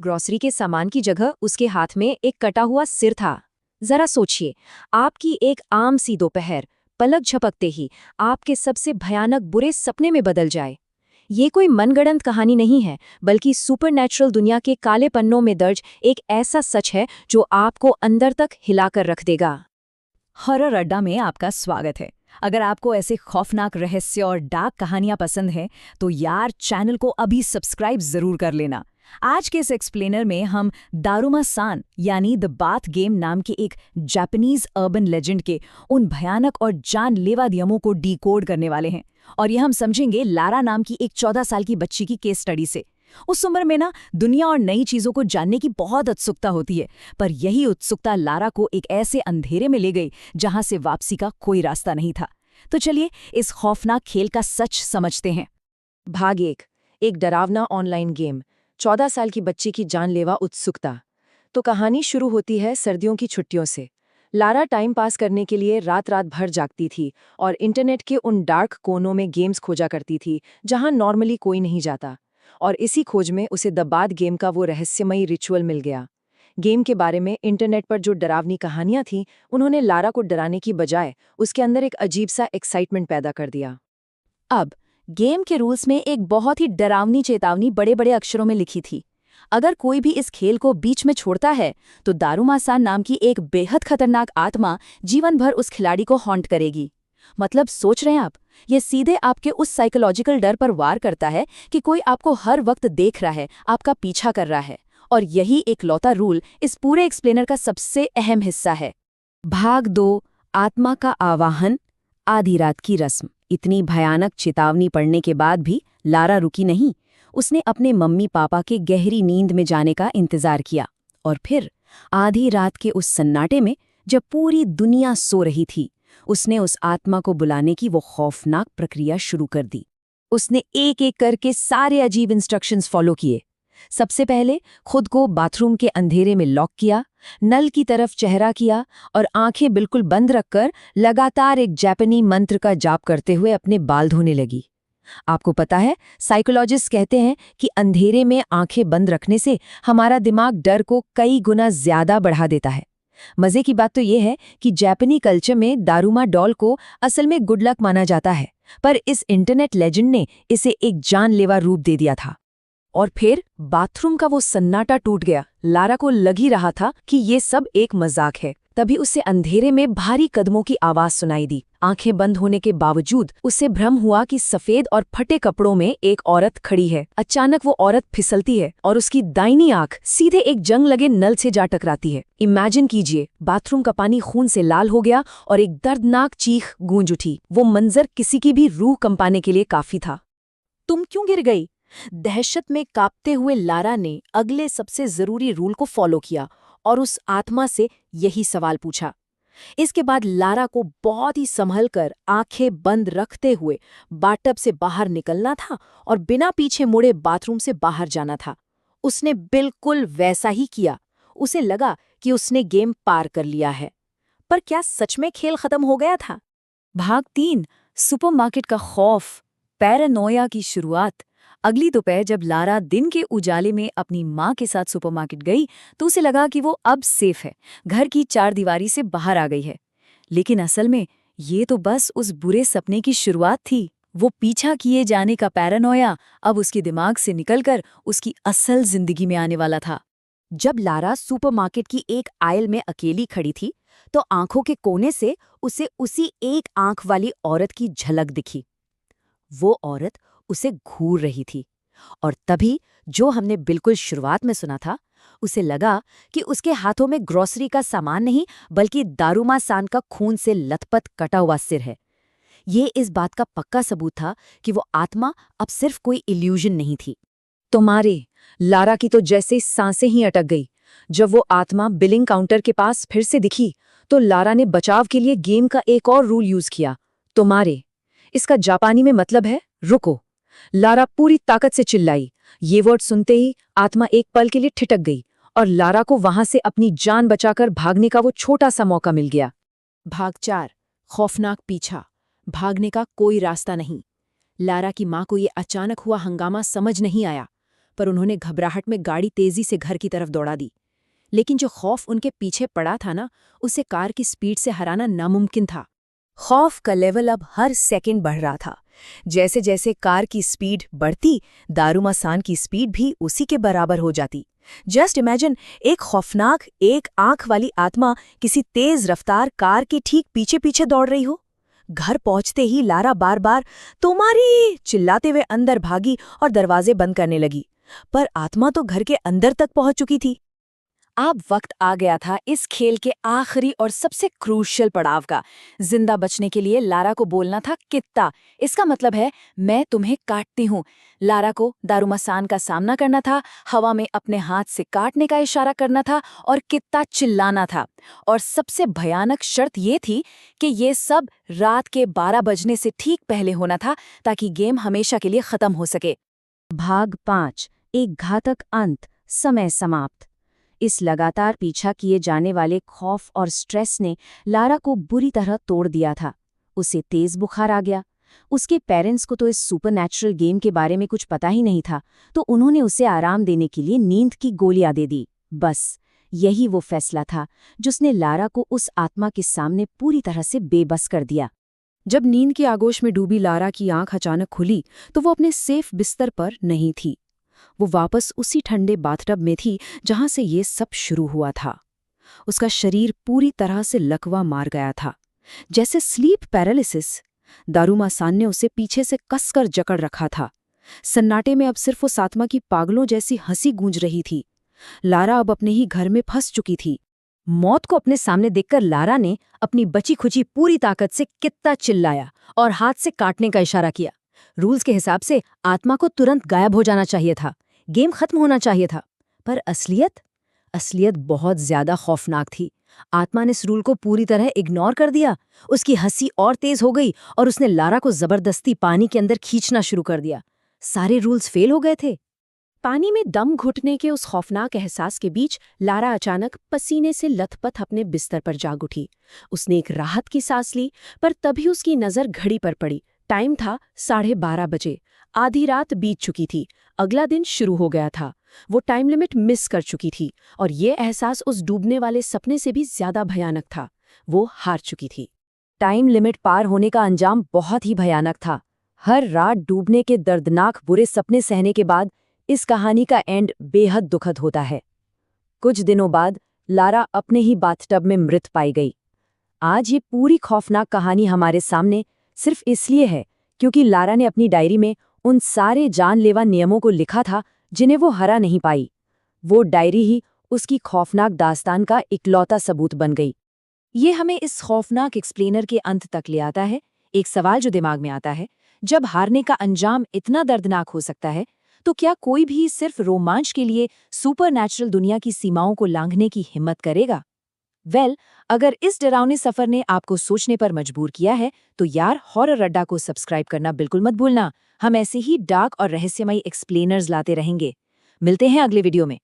Grocery के सामान की जगह उसके हाथ में एक कटा हुआ सिर था। जरा सोचिए, आपकी एक आम सी दोपहर पलक झपकते ही आपके सबसे भयानक बुरे सपने में बदल जाए। ये कोई मनगढ़ंत कहानी नहीं है, बल्कि सुपरनैचुरल दुनिया के काले पन्नों में दर्ज एक ऐसा सच है जो आपको अंदर तक हिलाकर रख देगा। हॉरर अड्डा में आपका स्वागत है। अगर आपको ऐसे खौफनाक रहस्य और डार्क कहानियां पसंद हैं, तो यार चैनल को अभी सब्सक्राइब जरूर कर लेना। आज के इस एक्सप्लेनर में हम दारुमा-सान यानी द बाथ गेम नाम के एक जापानीज अर्बन लेजेंड के उन भयानक और जानलेवा नियमों को डिकोड करने वाले हैं। और ये हम समझेंगे लारा नाम की एक 14 साल की बच्ची की केस स्टडी से। उस उम्र में ना दुनिया और नई चीजों को जानने की बहुत उत्सुकता होती है, पर यही उत्सुकता लारा को एक ऐसे अंधेरे में ले गई जहां से वापसी का कोई रास्ता नहीं था। तो चलिए इस खौफनाक खेल का सच समझते हैं। भाग एक डरावना ऑनलाइन गेम, 14 साल की बच्ची की जानलेवा उत्सुकता। तो कहानी शुरू होती है सर्दियों की छुट्टियों से। लारा टाइम पास करने के लिए रात रात भर जागती थी और इंटरनेट के उन डार्क कोनों में गेम्स खोजा करती थी जहां नॉर्मली कोई नहीं जाता। और इसी खोज में उसे द बाथ गेम का वो रहस्यमयी रिचुअल मिल गया। गेम के बारे में इंटरनेट पर जो डरावनी कहानियां थीं, उन्होंने लारा को डराने की बजाय उसके अंदर एक अजीब सा एक्साइटमेंट पैदा कर दिया। अब गेम के रूल्स में एक बहुत ही डरावनी चेतावनी बड़े बड़े अक्षरों में लिखी थी। अगर कोई भी इस खेल को बीच में छोड़ता है तो दारुमा-सान नाम की एक बेहद खतरनाक आत्मा जीवन भर उस खिलाड़ी को हॉन्ट करेगी। मतलब सोच रहे हैं आप, ये सीधे आपके उस साइकोलॉजिकल डर पर वार करता है कि कोई आपको हर वक्त देख रहा है, आपका पीछा कर रहा है। और यही एक लौता रूल इस पूरे एक्सप्लेनर का सबसे अहम हिस्सा है। भाग 2, आत्मा का आवाहन, आधी रात की रस्म। इतनी भयानक चेतावनी पड़ने के बाद भी लारा रुकी नहीं। उसने अपने मम्मी पापा के गहरी नींद में जाने का इंतजार किया। और फिर आधी रात के उस सन्नाटे में, जब पूरी दुनिया सो रही थी, उसने उस आत्मा को बुलाने की वो खौफनाक प्रक्रिया शुरू कर दी। उसने एक एक करके सारे अजीब इंस्ट्रक्शंस फॉलो किए। सबसे पहले खुद को बाथरूम के अंधेरे में लॉक किया, नल की तरफ चेहरा किया और आंखें बिल्कुल बंद रखकर लगातार एक जापानी मंत्र का जाप करते हुए अपने बाल धोने लगी। आपको पता है, साइकोलॉजिस्ट कहते हैं कि अंधेरे में आंखें बंद रखने से हमारा दिमाग डर को कई गुना ज्यादा बढ़ा देता है। मजे की बात तो यह है कि जापानी कल्चर में दारुमा डॉल को असल में गुड लक माना जाता है, पर इस इंटरनेट लेजेंड ने इसे एक जानलेवा रूप दे दिया था। और फिर बाथरूम का वो सन्नाटा टूट गया। लारा को लग ही रहा था कि ये सब एक मजाक है। तभी उसे अंधेरे में भारी कदमों की आवाज सुनाई दी। आंखें बंद होने के बावजूद उसे भ्रम हुआ कि सफेद और फटे कपड़ों में एक औरत खड़ी है। अचानक वो औरत फिसलती है और उसकी दाहिनी आंख सीधे एक जंग लगे नल से जा टकराती है। इमेजिन कीजिए, बाथरूम का पानी खून से लाल हो गया और एक दर्दनाक चीख गूंज उठी। वो मंजर किसी की भी रूह कंपाने के लिए काफी था। तुम क्यों गिर गई? दहशत में कांपते हुए लारा ने अगले सबसे जरूरी रूल को फॉलो किया और उस आत्मा से यही सवाल पूछा। इसके बाद लारा को बहुत ही संभल कर आंखें बंद रखते हुए बाथटब से बाहर निकलना था और बिना पीछे मुड़े बाथरूम से बाहर जाना था। उसने बिल्कुल वैसा ही किया। उसे लगा कि उसने गेम पार कर लिया है। पर क्या सच में खेल खत्म हो गया था? भाग 3, सुपरमार्केट का खौफ, पैरानोया की शुरुआत। अगली दोपहर जब लारा दिन के उजाले में अपनी माँ के साथ सुपरमार्केट गई तो उसे लगा कि वो अब सेफ है, घर की चारदीवारी से बाहर आ गई है। लेकिन असल में ये तो बस उस बुरे सपने की शुरुआत थी। वो पीछा किए जाने का पैरानोया अब उसके दिमाग से निकलकर उसकी असल जिंदगी में आने वाला था। जब लारा सुपरमार्केट की एक आयल में अकेली खड़ी थी तो आंखों के कोने से उसे उसी एक आंख वाली औरत की झलक दिखी। वो औरत उसे घूर रही थी और तभी जो हमने बिल्कुल शुरुआत में सुना था, उसे लगा कि उसके हाथों में ग्रोसरी का सामान नहीं बल्कि दारुमा-सान का खून से लथपथ कटा हुआ सिर है। ये इस बात का पक्का सबूत था कि वो आत्मा अब सिर्फ कोई इल्यूजन नहीं थी। तुम्हारे लारा की तो जैसे सांसें ही अटक गई। जब वो आत्मा बिलिंग काउंटर के पास फिर से दिखी तो लारा ने बचाव के लिए गेम का एक और रूल यूज किया, तुम्हारे। इसका जापानी में मतलब है रुको। लारा पूरी ताकत से चिल्लाई। ये वर्ड सुनते ही आत्मा एक पल के लिए ठिठक गई और लारा को वहां से अपनी जान बचाकर भागने का वो छोटा सा मौका मिल गया। भाग 4, खौफनाक पीछा। भागने का कोई रास्ता नहीं। लारा की माँ को ये अचानक हुआ हंगामा समझ नहीं आया। पर उन्होंने घबराहट में गाड़ी तेजी से घर की तरफ दौड़ा दी। लेकिन जो खौफ उनके पीछे पड़ा था ना, उसे कार की स्पीड से हराना नामुमकिन था। खौफ का लेवल अब हर सेकंड बढ़ रहा था। जैसे जैसे कार की स्पीड बढ़ती, दारूमासान की स्पीड भी उसी के बराबर हो जाती। जस्ट इमेजिन, एक खौफनाक, एक आंख वाली आत्मा किसी तेज रफ्तार कार के ठीक पीछे पीछे दौड़ रही हो। घर पहुंचते ही लारा बार बार तुम्हारी चिल्लाते हुए अंदर भागी और दरवाजे बंद करने लगी। पर आत्मा तो घर के अंदर तक पहुंच चुकी थी। अब वक्त आ गया था इस खेल के आखिरी और सबसे क्रूशियल पड़ाव का। जिंदा बचने के लिए लारा को बोलना था कित्ता। इसका मतलब है मैं तुम्हें काटती हूँ। लारा को दारूमसान का सामना करना था, हवा में अपने हाथ से काटने का इशारा करना था और कित्ता चिल्लाना था। और सबसे भयानक शर्त ये थी कि ये सब रात के 12 बजने से ठीक पहले होना था, ताकि गेम हमेशा के लिए खत्म हो सके। भाग 5, एक घातक अंत, समय समाप्त। इस लगातार पीछा किए जाने वाले खौफ और स्ट्रेस ने लारा को बुरी तरह तोड़ दिया था। उसे तेज बुखार आ गया। उसके पेरेंट्स को तो इस सुपरनैचुरल गेम के बारे में कुछ पता ही नहीं था, तो उन्होंने उसे आराम देने के लिए नींद की गोलियां दे दी। बस यही वो फैसला था जिसने लारा को उस आत्मा के सामने पूरी तरह से बेबस कर दिया। जब नींद की आगोश में डूबी लारा की आंख अचानक खुली, तो वो अपने सेफ बिस्तर पर नहीं थी। वो वापस उसी ठंडे बाथटब में थी जहां से ये सब शुरू हुआ था। उसका शरीर पूरी तरह से लकवा मार गया था, जैसे स्लीप पैरालिसिस। दारूमासान ने उसे पीछे से कसकर जकड़ रखा था। सन्नाटे में अब सिर्फ उस आत्मा की पागलों जैसी हंसी गूंज रही थी। लारा अब अपने ही घर में फंस चुकी थी। मौत को अपने सामने देखकर लारा ने अपनी बची खुची पूरी ताकत से कित्ता चिल्लाया और हाथ से काटने का इशारा किया। रूल्स के हिसाब से आत्मा को तुरंत गायब हो जाना चाहिए था, गेम खत्म होना चाहिए था। पर असलियत बहुत ज्यादा खौफनाक थी। आत्मा ने इस रूल को पूरी तरह इग्नोर कर दिया। उसकी हंसी और तेज हो गई और उसने लारा को जबरदस्ती पानी के अंदर खींचना शुरू कर दिया। सारे रूल्स फेल हो गए थे। पानी में दम घुटने के उस खौफनाक एहसास के बीच लारा अचानक पसीने से लथपथ अपने बिस्तर पर जाग उठी। उसने एक राहत की सांस ली, पर तभी उसकी नजर घड़ी पर पड़ी। टाइम था 12:30 बजे। आधी रात बीत चुकी थी। अगला दिन शुरू हो गया था। वो टाइम लिमिट मिस कर चुकी थी और ये एहसास उस डूबने वाले सपने से भी ज्यादा भयानक था। वो हार चुकी थी। टाइम लिमिट पार होने का अंजाम बहुत ही भयानक था। हर रात डूबने के दर्दनाक बुरे सपने सहने के बाद इस कहानी का एंड बेहद दुखद होता है। कुछ दिनों बाद लारा अपने ही बाथटब में मृत पाई गई। आज ये पूरी खौफनाक कहानी हमारे सामने सिर्फ इसलिए है क्योंकि लारा ने अपनी डायरी में उन सारे जानलेवा नियमों को लिखा था जिन्हें वो हरा नहीं पाई। वो डायरी ही उसकी खौफनाक दास्तान का इकलौता सबूत बन गई। ये हमें इस खौफनाक एक्सप्लेनर के अंत तक ले आता है। एक सवाल जो दिमाग में आता है, जब हारने का अंजाम इतना दर्दनाक हो सकता है, तो क्या कोई भी सिर्फ रोमांच के लिए सुपरनैचुरल दुनिया की सीमाओं को लांघने की हिम्मत करेगा? अगर इस डरावने सफर ने आपको सोचने पर मजबूर किया है, तो यार हॉरर अड्डा को सब्सक्राइब करना बिल्कुल मत भूलना। हम ऐसे ही डार्क और रहस्यमयी एक्सप्लेनर्स लाते रहेंगे। मिलते हैं अगले वीडियो में।